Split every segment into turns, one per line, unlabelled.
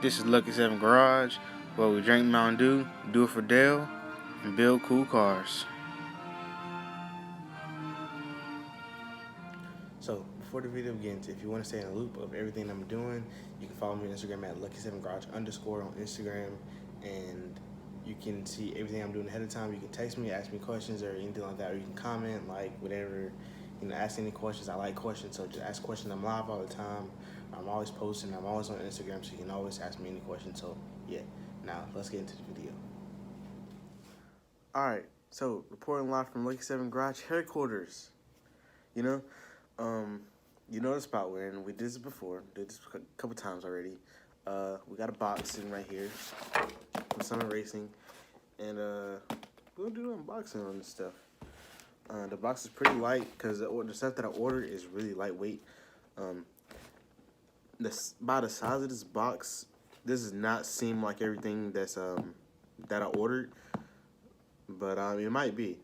This is Lucky 7 Garage, where we drink Mountain Dew, do it for Dale, and build cool cars. So, before the video begins, if you want to stay in the loop of everything I'm doing, you can follow me on Instagram at Lucky7Garage_ on Instagram, and you can see everything I'm doing ahead of time. You can text me, ask me questions or anything like that, or you can comment, like, whatever, ask any questions. I like questions, so just ask questions. I'm live all the time. I'm always posting. I'm always on Instagram, so you can always ask me any questions. So, yeah. Now, let's get into the video. Alright, so, reporting live from Lucky 7 Garage headquarters. You know the spot we're in. We did this before. Did this a couple times already. We got a box sitting right here from Summit Racing, and we'll do an unboxing on this stuff. The box is pretty light because the stuff that I ordered is really lightweight. By the size of this box, this does not seem like everything that's that I ordered, but it might be.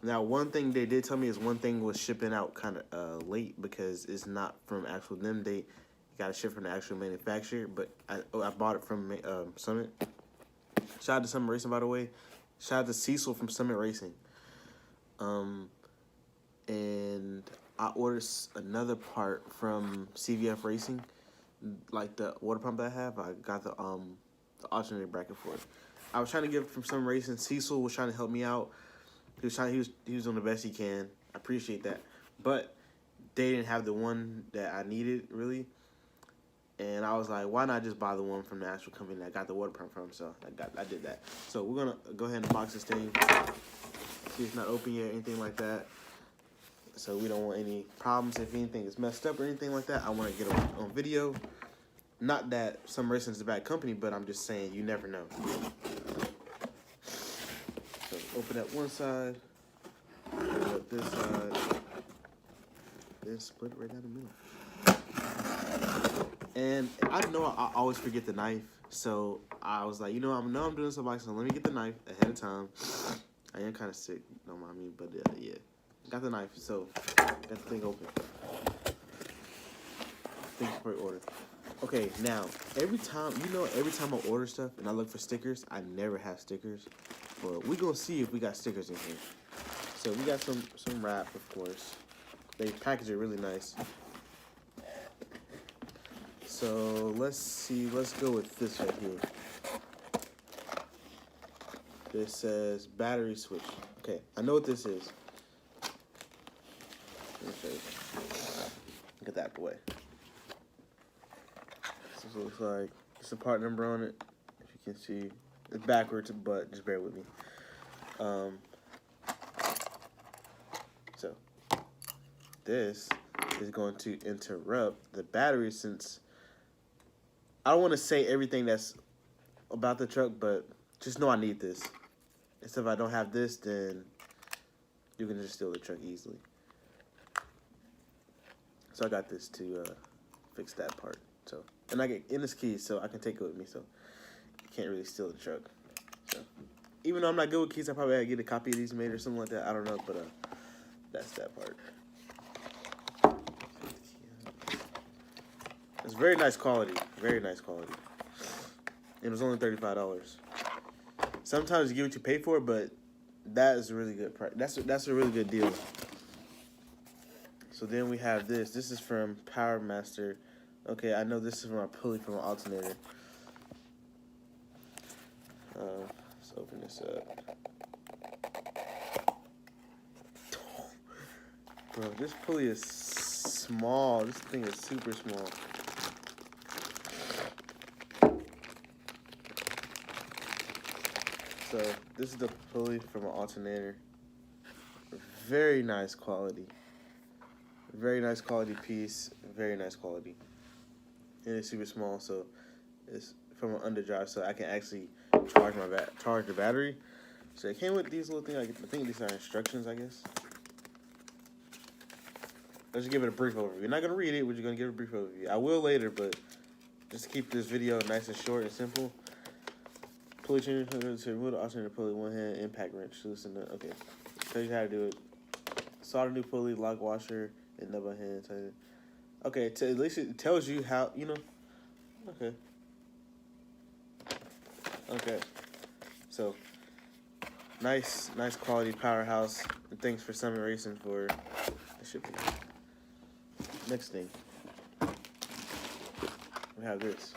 Now, one thing they did tell me is one thing was shipping out kind of late because it's not from actual them. They got to ship from the actual manufacturer, but I bought it from Summit. Shout out to Summit Racing, by the way. Shout out to Cecil from Summit Racing. And I ordered another part from CVF Racing, like the water pump that I have. I got the alternator bracket for it. I was trying to get it from Summit Racing. Cecil was trying to help me out. He was doing the best he can. I appreciate that. But they didn't have the one that I needed, really. And I was like, why not just buy the one from the actual company that I got the water pump from? So I did that. So we're going to go ahead and box this thing. See, it's not open yet, anything like that. So we don't want any problems. If anything is messed up or anything like that, I want to get it on video. Not that Summit Racing is a bad company, but I'm just saying you never know. So open up one side, open up this side, then split it right down the middle. And I know I always forget the knife, so I was like, I'm doing something, so let me get the knife ahead of time. I am kind of sick, don't mind me, but yeah. Got the knife, so got the thing open. Thank you for your order. Okay, now, every time I order stuff and I look for stickers, I never have stickers. But we're going to see if we got stickers in here. So we got some wrap, of course. They package it really nice. So let's see. Let's go with this right here. This says battery switch. Okay, I know what this is. Let me show you. Get that out the way. This looks like it's a part number on it. If you can see, it's backwards, but just bear with me. So this is going to interrupt the battery, since I don't want to say everything that's about the truck, but just know I need this. And so if I don't have this, then you can just steal the truck easily. So I got this to fix that part. So, and I get in this key, so I can take it with me. So you can't really steal the truck. So even though I'm not good with keys, I probably gotta get a copy of these made or something like that. I don't know, but that's that part. It's very nice quality. Very nice quality. It was only $35. Sometimes you get what you pay for, but that is a really good price. That's a really good deal. So then we have this. This is from Power Master. Okay, I know this is from a pulley from an alternator. Let's open this up. Bro, this pulley is small. This thing is super small. So this is the pulley from an alternator. Very nice quality. Very nice quality piece. Very nice quality. And it's super small, so it's from an underdrive, so I can actually charge the battery. So it came with these little things. I think these are instructions, I guess. Let's just give it a brief overview. We're not gonna read it. We're just gonna give it a brief overview. I will later, but just to keep this video nice and short and simple. Pulley changer to remove the alternator pulley, one hand impact wrench. Loosen the okay. Show you how to do it. Solder new pulley, lock washer, and double hand tighten. Okay, at least it tells you how, Okay. Okay, so nice quality powerhouse. And thanks for Summit Racing for the shipping. Next thing, we have this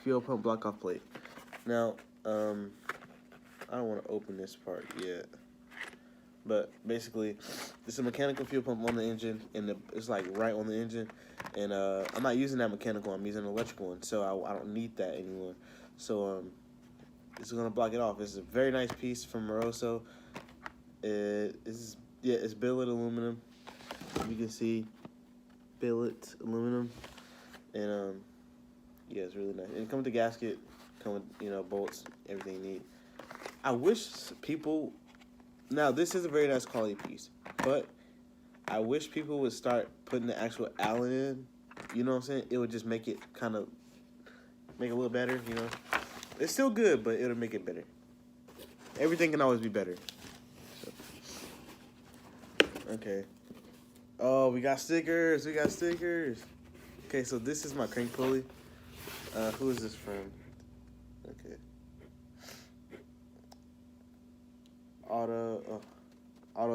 fuel pump block off plate. Now, I don't want to open this part yet, but basically, this is a mechanical fuel pump on the engine, and it's like right on the engine. And I'm not using that mechanical. I'm using an electrical one, so I don't need that anymore. So it's gonna block it off. It's a very nice piece from Moroso. It's billet aluminum. You can see billet aluminum, and yeah, it's really nice. And it comes with a gasket, come with bolts, everything you need. I wish people. Now this is a very nice quality piece, but I wish people would start putting the actual Allen in. You know what I'm saying? It would just make it make it a little better. It's still good, but it'll make it better. Everything can always be better. So. Okay. Oh, we got stickers. Okay, so this is my crank pulley. Who is this from? Okay. Auto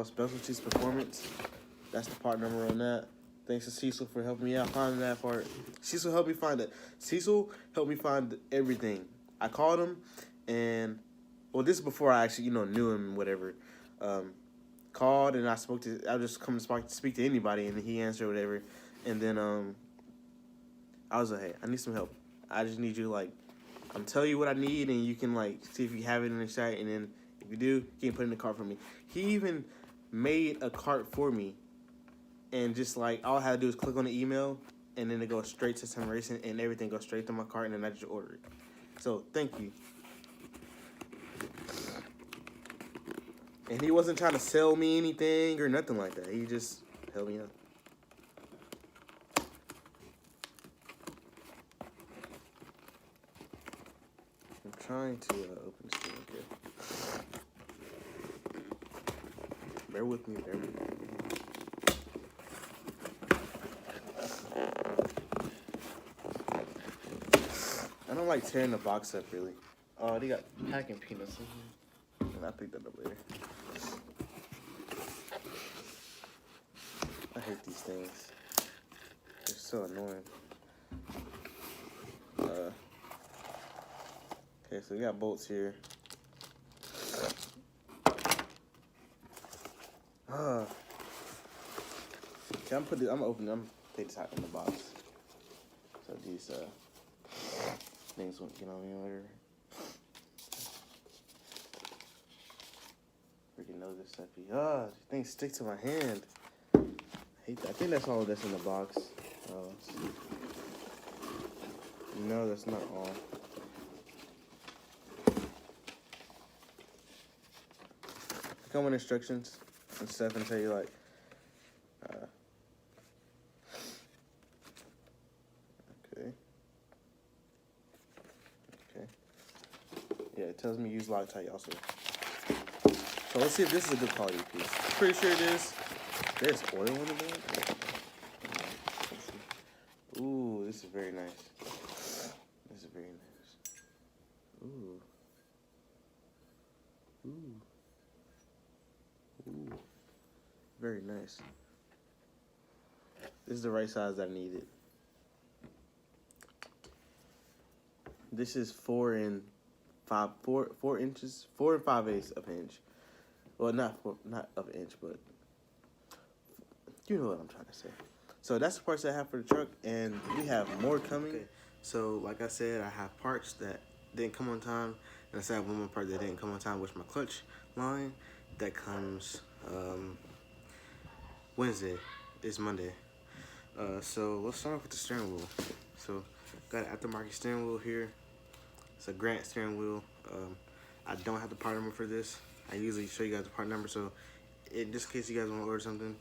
Specialties Performance. That's the part number on that. Thanks to Cecil for helping me out finding that part. Cecil helped me find it. Cecil helped me find everything. I called him, and this is before I actually knew him and whatever. Called and I just come to speak to anybody, and he answered whatever. And then I was like, hey, I need some help. I just need you I'm telling you what I need, and you can see if you have it in the site, and then if you do, you can put it in the cart for me. He even made a cart for me, and just all I had to do is click on the email, and then it goes straight to Summit Racing, and everything goes straight to my cart, and then I just order it. So thank you. And he wasn't trying to sell me anything or nothing like that. He just helped me out. I'm trying to open this thing. Okay. Bear with me. I don't like tearing the box up, really. Oh, they got packing peanuts in here. And I picked that up later. I hate these things. They're so annoying. Okay, so we got bolts here. Okay, I'm gonna take this out in the box. So these things won't get on me or whatever. Freaking nose is stuffy. These things stick to my hand. I hate that. I think that's all that's in the box. Let's see. No, that's not all. Come with instructions and stuff and tell you okay. Yeah, it tells me use Loctite also. So let's see if this is a good quality piece. Pretty sure it is. There's oil in the bag. Ooh, this is very nice. Ooh. Very nice. This is the right size I needed. This is 4 and 5/8 of an inch. Well, not of an inch, but you know what I'm trying to say. So that's the parts that I have for the truck, and we have more coming. Okay. So like I said, I have parts that didn't come on time, and I still have one more part that didn't come on time, which is my clutch line. That comes Wednesday. It's Monday. So let's start off with the steering wheel. So got an aftermarket steering wheel here. It's a Grant steering wheel. I don't have the part number for this. I usually show you guys the part number, so just in case you guys want to order something.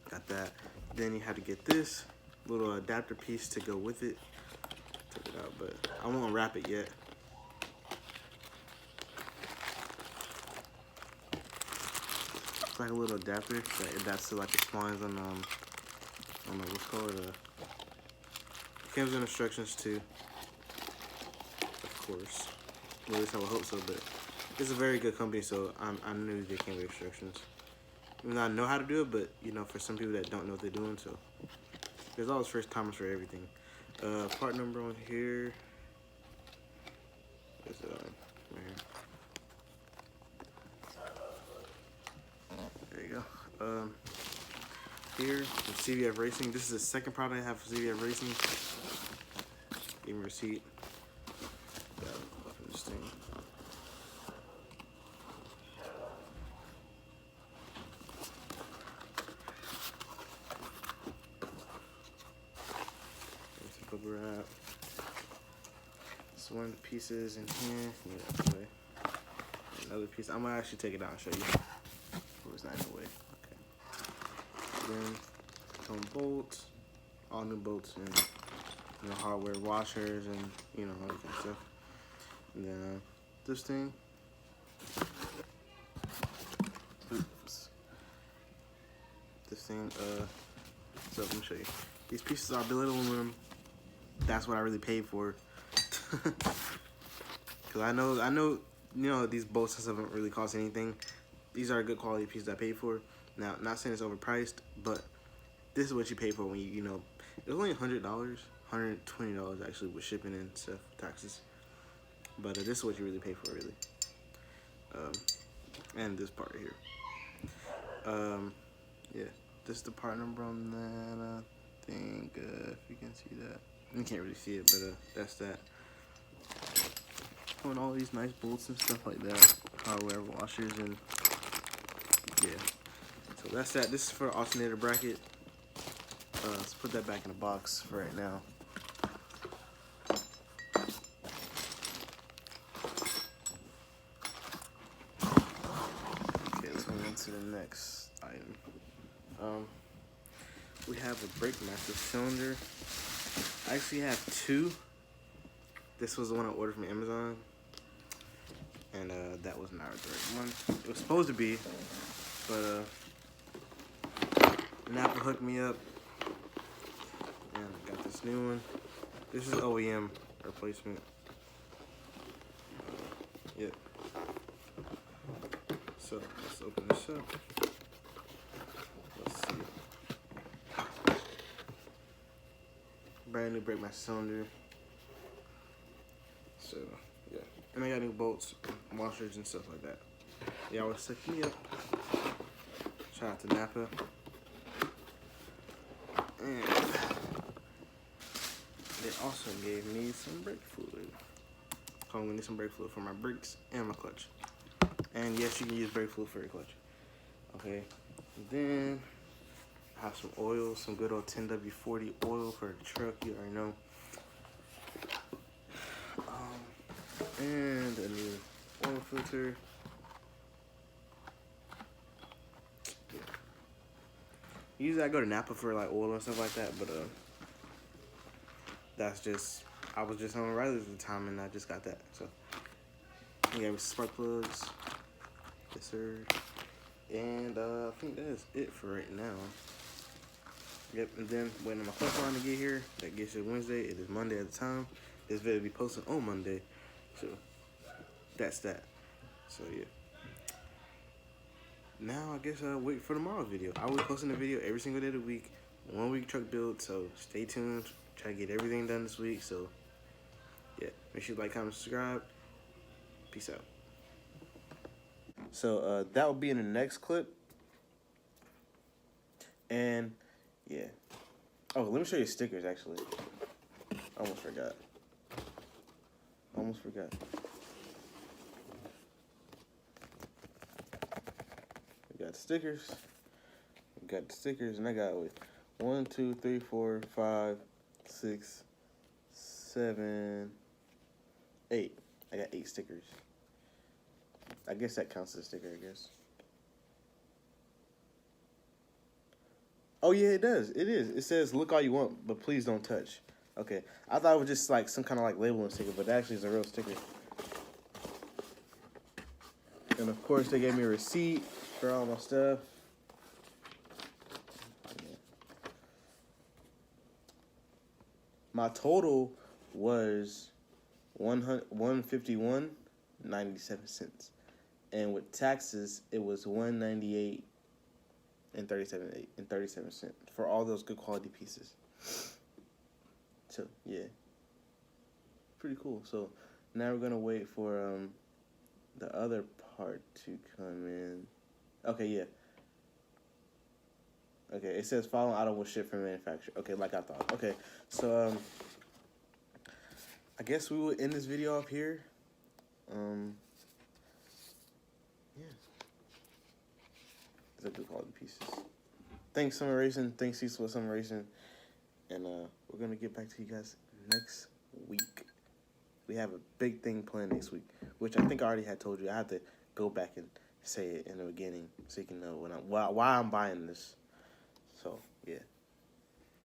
Got that. Then you have to get this little adapter piece to go with it. Took it out, but I won't wrap it yet. It's like a little adapter that adapts to the splines on what's called comes with instructions too. course. At least I would hope so, but it's a very good company, so I knew they came with instructions. Even though I know how to do it, but you know, for some people that don't know what they're doing, so there's always first timers for everything. Part number on here is right here. There you go. Here from CVF Racing. This is the second product I have for CVF Racing. Give me a receipt. Got open this thing. Bubble wrap. This one piece is in here. Get that away. Another piece. I'm gonna actually take it out and show you. Oh, it's not in the way. Okay. Then some bolts, all new bolts and you know, hardware washers and you know all that kind of stuff. And then this thing. Oops. This thing. So let me show you. These pieces are billet aluminum. That's what I really paid for. Cause I know, you know, these bolts and stuff don't really cost anything. These are good quality pieces I paid for. Now, not saying it's overpriced, but this is what you pay for when you know, it was only $100, $120 actually with shipping and stuff, taxes. But this is what you really pay for, really. And this part right here. Yeah, this is the part number on that. I think if you can see that. You can't really see it, but that's that. And all these nice bolts and stuff like that. Hardware washers and yeah. So that's that. This is for alternator bracket. Let's put that back in the box for right now. Okay, let's move on to the next item. We have a brake master cylinder. I actually have two. This was the one I ordered from Amazon. And that was not the right one. It was supposed to be, but Napa hooked me up. And I got this new one. This is OEM replacement. Yep. So let's open this up. Let's see. Brand new brake master cylinder. So yeah, and I got new bolts, washers, and stuff like that. They always set me up. Shout out to Napa. And they also gave me some brake fluid. So I'm gonna need some brake fluid for my brakes and my clutch. And yes, you can use brake fluid for your clutch. Okay. And then I have some oil, some good old 10W40 oil for the truck. You already know. And a new oil filter. Yeah. Usually I go to Napa for like oil and stuff like that, but that's just, I was just on O'Reilly's at the time and I just got that. So we got spark plugs. Yes sir. And I think that is it for right now. Yep, and then when my clutch line to get here, that gets you Wednesday. It is Monday at the time. This video will be posted on Monday. So that's that. So yeah. Now I guess I'll wait for tomorrow's video. I will be posting a video every single day of the week. 1 week truck build. So stay tuned. Try to get everything done this week. So yeah. Make sure you like, comment, subscribe. Peace out. So that will be in the next clip. And yeah. Oh, let me show you stickers actually. Almost forgot. We got stickers. And I got 1, 2, 3, 4, 5, 6, 7, 8. I got 8 stickers. I guess that counts as a sticker, I guess. Oh yeah, it does. It is. It says look all you want, but please don't touch. Okay. I thought it was just like some kind of like labeling sticker, but that actually is a real sticker. And of course they gave me a receipt for all my stuff. My total was $151.97, and with taxes it was $198.37 for all those good quality pieces. So yeah, pretty cool. So now we're gonna wait for the other part to come in. Okay, yeah. Okay, it says following item was shipped from manufacturer. Okay, like I thought. Okay, so I guess we will end this video up here. Yeah, it's a good quality pieces. Thanks, Summer Racing. Thanks, Cecil, Summer Racing. And we're gonna get back to you guys next week. We have a big thing planned next week, which I think I already had told you. I have to go back and say it in the beginning so you can know why I'm buying this. So yeah.